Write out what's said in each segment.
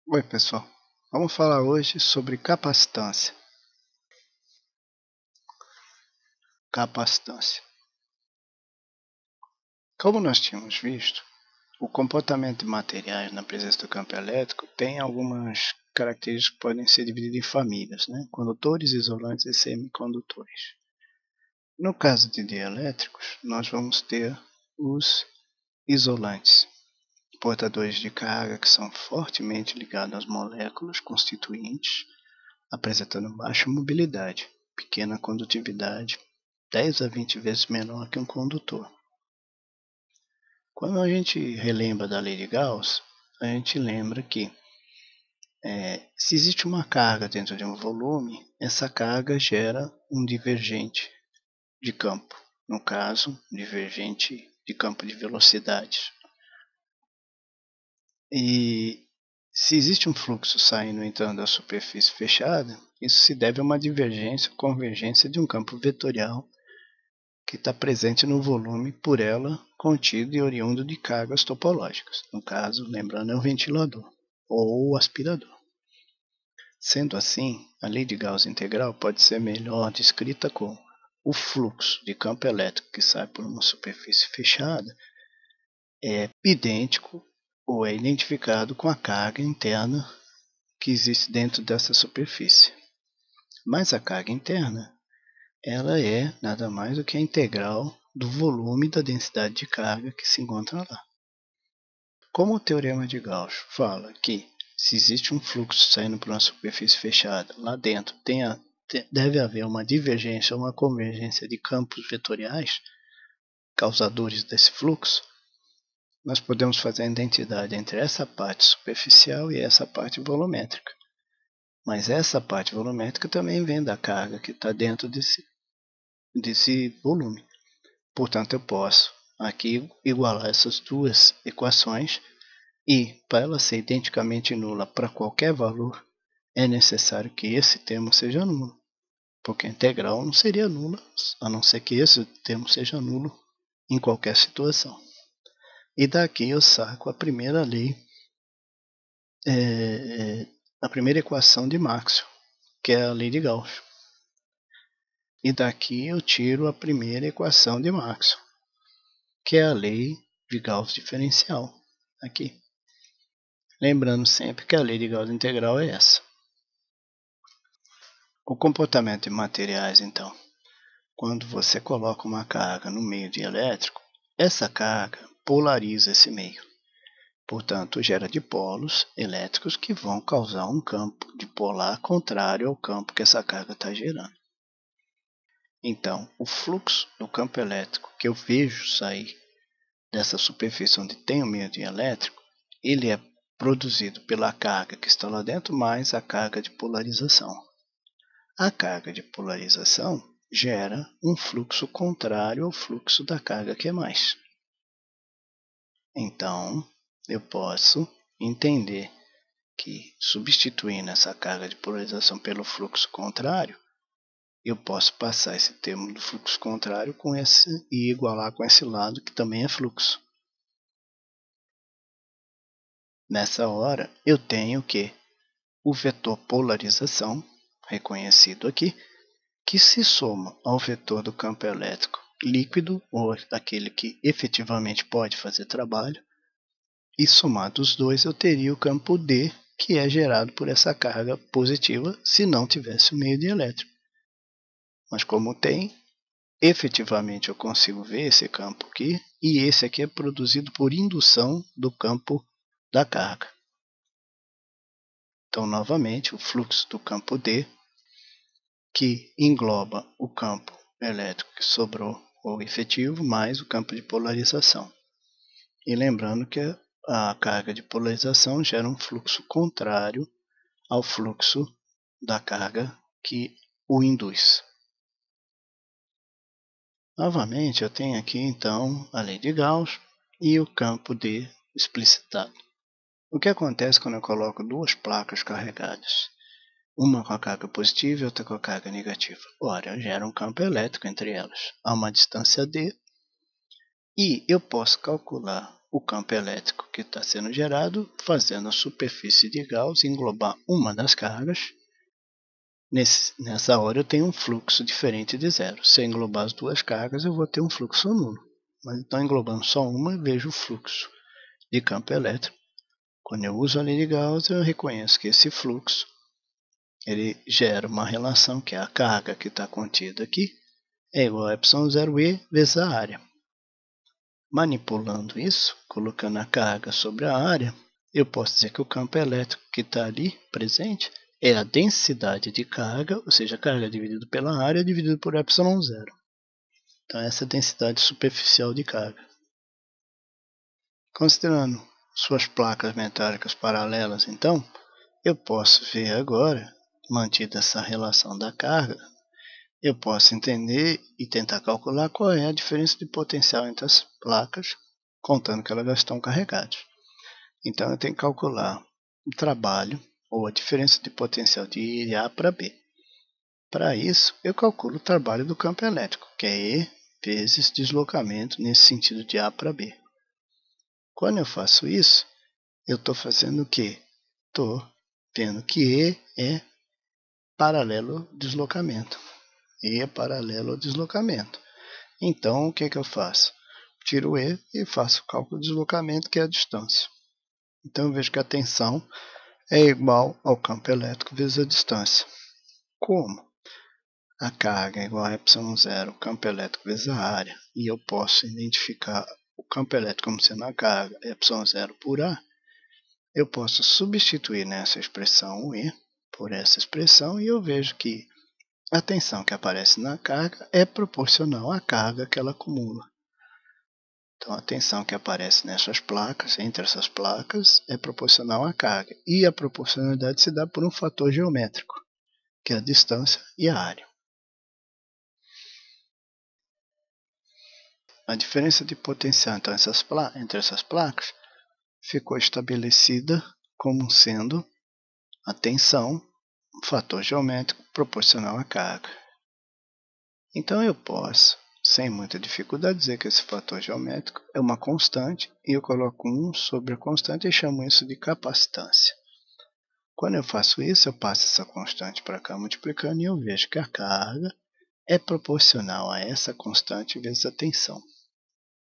Oi, pessoal. Vamos falar hoje sobre capacitância. Capacitância. Como nós tínhamos visto, o comportamento de materiais na presença do campo elétrico tem algumas características que podem ser divididas em famílias, né? Condutores, isolantes e semicondutores. No caso de dielétricos, nós vamos ter os isolantes, portadores de carga que são fortemente ligados às moléculas constituintes, apresentando baixa mobilidade, pequena condutividade, 10 a 20 vezes menor que um condutor. Quando a gente relembra da lei de Gauss, a gente lembra que se existe uma carga dentro de um volume, essa carga gera um divergente de campo, no caso, divergente de campo de velocidades. E se existe um fluxo saindo e entrando da superfície fechada, isso se deve a uma divergência ou convergência de um campo vetorial que está presente no volume por ela contido e oriundo de cargas topológicas. No caso, lembrando, é o ventilador ou o aspirador. Sendo assim, a lei de Gauss integral pode ser melhor descrita como o fluxo de campo elétrico que sai por uma superfície fechada é idêntico ou é identificado com a carga interna que existe dentro dessa superfície. Mas a carga interna ela é nada mais do que a integral do volume da densidade de carga que se encontra lá. Como o teorema de Gauss fala que se existe um fluxo saindo por uma superfície fechada, lá dentro deve haver uma divergência ou uma convergência de campos vetoriais causadores desse fluxo, nós podemos fazer a identidade entre essa parte superficial e essa parte volumétrica. Mas essa parte volumétrica também vem da carga que está dentro desse volume. Portanto, eu posso aqui igualar essas duas equações e, para ela ser identicamente nula para qualquer valor, é necessário que esse termo seja nulo, porque a integral não seria nula, a não ser que esse termo seja nulo em qualquer situação. E daqui eu saco a primeira lei, a primeira equação de Maxwell, que é a lei de Gauss. E daqui eu tiro a primeira equação de Maxwell, que é a lei de Gauss diferencial, aqui. Lembrando sempre que a lei de Gauss integral é essa. O comportamento de materiais, então. Quando você coloca uma carga no meio dielétrico, essa carga polariza esse meio. Portanto, gera dipolos elétricos que vão causar um campo dipolar contrário ao campo que essa carga está gerando. Então, o fluxo do campo elétrico que eu vejo sair dessa superfície onde tem o meio dielétrico, ele é produzido pela carga que está lá dentro mais a carga de polarização. A carga de polarização gera um fluxo contrário ao fluxo da carga que é mais. Então, eu posso entender que, substituindo essa carga de polarização pelo fluxo contrário, eu posso passar esse termo do fluxo contrário com esse e igualar com esse lado que também é fluxo. Nessa hora, eu tenho que o vetor polarização, reconhecido aqui, que se soma ao vetor do campo elétrico líquido, ou aquele que efetivamente pode fazer trabalho, e somado os dois eu teria o campo D, que é gerado por essa carga positiva se não tivesse o meio dielétrico. Mas como tem, efetivamente eu consigo ver esse campo aqui, e esse aqui é produzido por indução do campo da carga. Então, novamente, o fluxo do campo D, que engloba o campo elétrico que sobrou, ou efetivo, mais o campo de polarização. E lembrando que a carga de polarização gera um fluxo contrário ao fluxo da carga que o induz. Novamente, eu tenho aqui então a lei de Gauss e o campo D explicitado. O que acontece quando eu coloco duas placas carregadas? Uma com a carga positiva e outra com a carga negativa. Ora, gera um campo elétrico entre elas, a uma distância D, e eu posso calcular o campo elétrico que está sendo gerado, fazendo a superfície de Gauss englobar uma das cargas. Nessa hora eu tenho um fluxo diferente de zero. Se eu englobar as duas cargas, eu vou ter um fluxo nulo. Mas então, englobando só uma, eu vejo o fluxo de campo elétrico. Quando eu uso a lei de Gauss, eu reconheço que esse fluxo ele gera uma relação que é a carga que está contida aqui é igual a ε0E vezes a área. Manipulando isso, colocando a carga sobre a área, eu posso dizer que o campo elétrico que está ali presente é a densidade de carga, ou seja, a carga dividido pela área dividido por ε0. Então essa é a densidade superficial de carga. Considerando suas placas metálicas paralelas, então, eu posso ver agora, mantida essa relação da carga, eu posso entender e tentar calcular qual é a diferença de potencial entre as placas, contando que elas já estão carregadas. Então eu tenho que calcular o trabalho, ou a diferença de potencial de A para B. Para isso, eu calculo o trabalho do campo elétrico, que é E vezes deslocamento nesse sentido de A para B. Quando eu faço isso, eu estou fazendo o quê? Estou vendo que E é paralelo ao deslocamento. E é paralelo ao deslocamento. Então, o que eu faço? Tiro o E e faço o cálculo de deslocamento, que é a distância. Então, eu vejo que a tensão é igual ao campo elétrico vezes a distância. Como a carga é igual a ε0, o campo elétrico vezes a área, e eu posso identificar o campo elétrico como sendo a carga ε0 por A, eu posso substituir nessa expressão o E por essa expressão e eu vejo que a tensão que aparece na carga é proporcional à carga que ela acumula. Então, a tensão que aparece nessas placas, entre essas placas, é proporcional à carga. E a proporcionalidade se dá por um fator geométrico, que é a distância e a área. A diferença de potencial então, entre essas placas ficou estabelecida como sendo a tensão, um fator geométrico proporcional à carga. Então eu posso, sem muita dificuldade, dizer que esse fator geométrico é uma constante e eu coloco 1 sobre a constante e chamo isso de capacitância. Quando eu faço isso, eu passo essa constante para cá multiplicando e eu vejo que a carga é proporcional a essa constante vezes a tensão.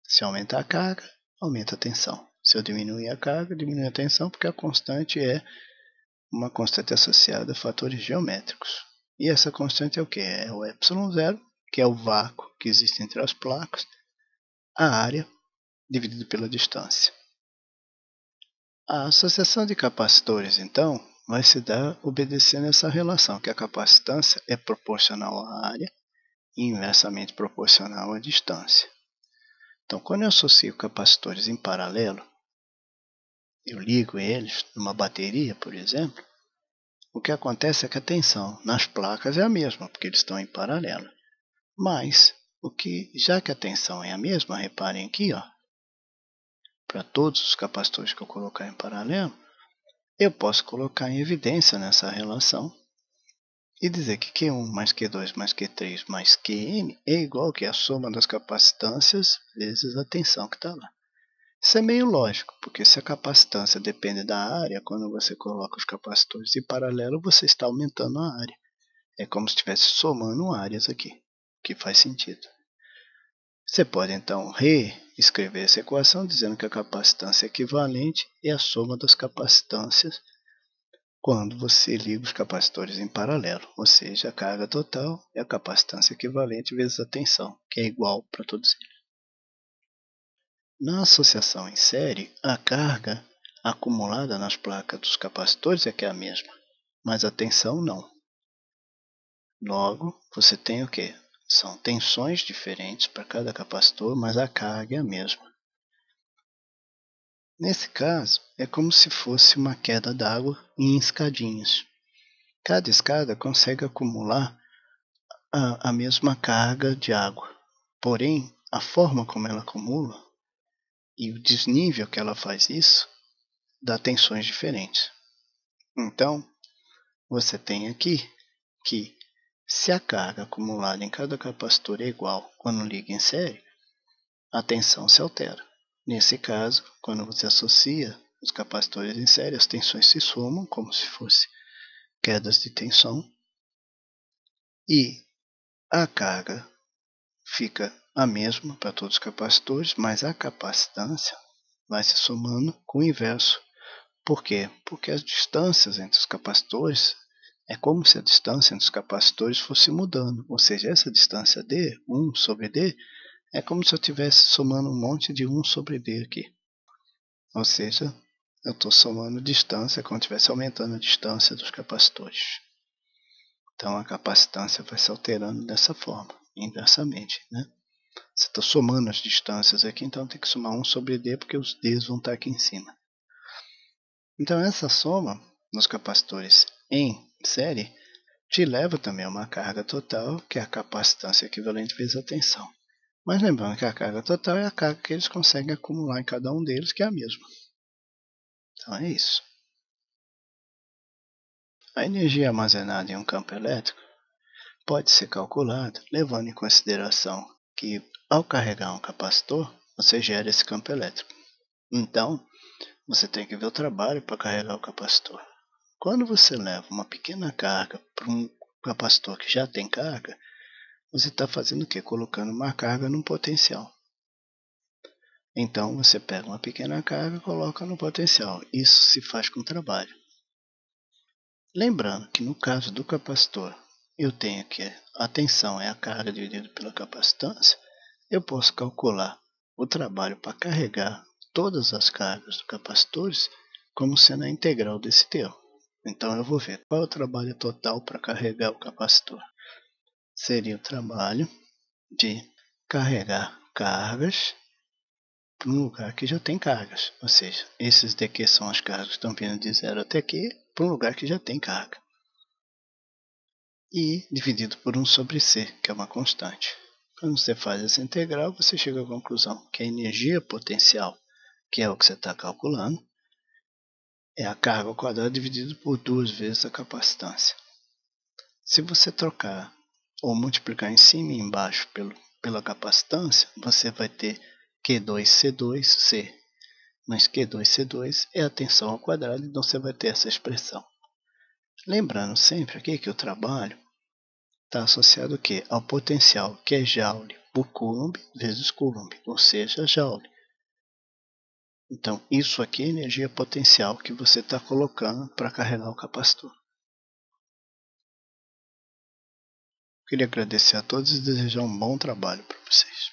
Se aumentar a carga, aumenta a tensão. Se eu diminuir a carga, diminui a tensão, porque a constante é uma constante associada a fatores geométricos. E essa constante é o que? É o ε0, que é o vácuo que existe entre as placas, a área dividido pela distância. A associação de capacitores, então, vai se dar obedecendo essa relação, que a capacitância é proporcional à área e inversamente proporcional à distância. Então, quando eu associo capacitores em paralelo, eu ligo eles numa bateria, por exemplo, o que acontece é que a tensão nas placas é a mesma, porque eles estão em paralelo. Mas, já que a tensão é a mesma, reparem aqui, para todos os capacitores que eu colocar em paralelo, eu posso colocar em evidência nessa relação e dizer que Q1 mais Q2 mais Q3 mais Qn é igual que a soma das capacitâncias vezes a tensão que está lá. Isso é meio lógico, porque se a capacitância depende da área, quando você coloca os capacitores em paralelo, você está aumentando a área. É como se estivesse somando áreas aqui, que faz sentido. Você pode então reescrever essa equação dizendo que a capacitância equivalente é a soma das capacitâncias quando você liga os capacitores em paralelo, ou seja, a carga total é a capacitância equivalente vezes a tensão, que é igual para todos eles. Na associação em série, a carga acumulada nas placas dos capacitores é que é a mesma, mas a tensão não. Logo, você tem o quê? São tensões diferentes para cada capacitor, mas a carga é a mesma. Nesse caso, é como se fosse uma queda d'água em escadinhas. Cada escada consegue acumular a mesma carga de água, porém, a forma como ela acumula e o desnível que ela faz isso dá tensões diferentes. Então, você tem aqui que se a carga acumulada em cada capacitor é igual quando liga em série, a tensão se altera. Nesse caso, quando você associa os capacitores em série, as tensões se somam como se fossem quedas de tensão e a carga fica a mesma para todos os capacitores, mas a capacitância vai se somando com o inverso. Por quê? Porque as distâncias entre os capacitores é como se a distância entre os capacitores fosse mudando, ou seja, essa distância D, 1 sobre D, é como se eu estivesse somando um monte de 1 sobre D aqui. Ou seja, eu estou somando distância como se estivesse aumentando a distância dos capacitores. Então a capacitância vai se alterando dessa forma, inversamente, né? Você está somando as distâncias aqui, então tem que somar 1 sobre D, porque os Ds vão estar aqui em cima. Então essa soma nos capacitores em série te leva também a uma carga total, que é a capacitância equivalente vezes a tensão. Mas lembrando que a carga total é a carga que eles conseguem acumular em cada um deles, que é a mesma. Então é isso. A energia armazenada em um campo elétrico pode ser calculada levando em consideração que, ao carregar um capacitor, você gera esse campo elétrico. Então, você tem que ver o trabalho para carregar o capacitor. Quando você leva uma pequena carga para um capacitor que já tem carga, você está fazendo o quê? Colocando uma carga num potencial. Então, você pega uma pequena carga e coloca no potencial. Isso se faz com trabalho. Lembrando que no caso do capacitor, eu tenho que a tensão é a carga dividida pela capacitância, eu posso calcular o trabalho para carregar todas as cargas dos capacitores como sendo a integral desse termo. Então eu vou ver qual é o trabalho total para carregar o capacitor. Seria o trabalho de carregar cargas para um lugar que já tem cargas. Ou seja, esses daqui são as cargas que estão vindo de 0 até aqui para um lugar que já tem carga. E dividido por 1 sobre C, que é uma constante. Quando você faz essa integral, você chega à conclusão que a energia potencial, que é o que você está calculando, é a carga ao quadrado dividido por 2 vezes a capacitância. Se você trocar ou multiplicar em cima e embaixo pela capacitância, você vai ter Q2C2C. Mas Q2C2 é a tensão ao quadrado, então você vai ter essa expressão. Lembrando sempre aqui que o trabalho está associado ao potencial, que é Joule por Coulomb vezes Coulomb, ou seja, Joule. Então, isso aqui é a energia potencial que você está colocando para carregar o capacitor. Queria agradecer a todos e desejar um bom trabalho para vocês.